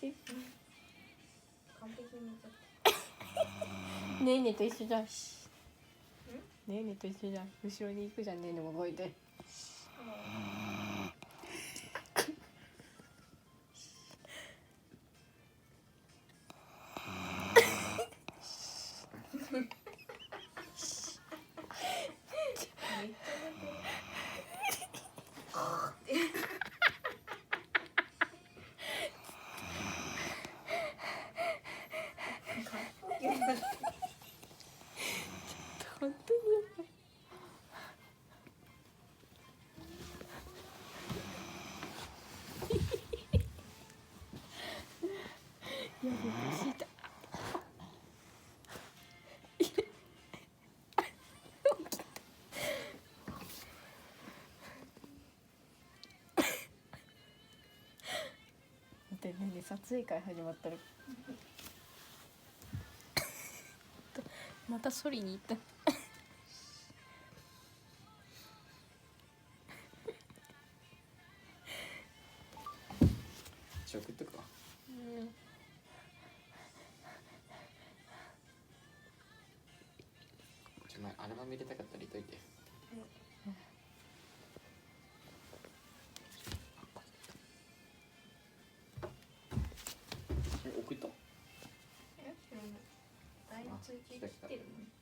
てる。完璧に見ちゃった。ねえねえと一緒じゃん。ねえねえと一緒じゃん。後ろに行くじゃん、ねえねえも動いて。めっちゃ寝てる。本当にやばい。やべえ、腰痛い。でねえねえ撮影会始まったらまたソリに行った。送っとくわ。前アルバム入れたかったら入れといて。送った？知らない。だいぶ通知来てるもん。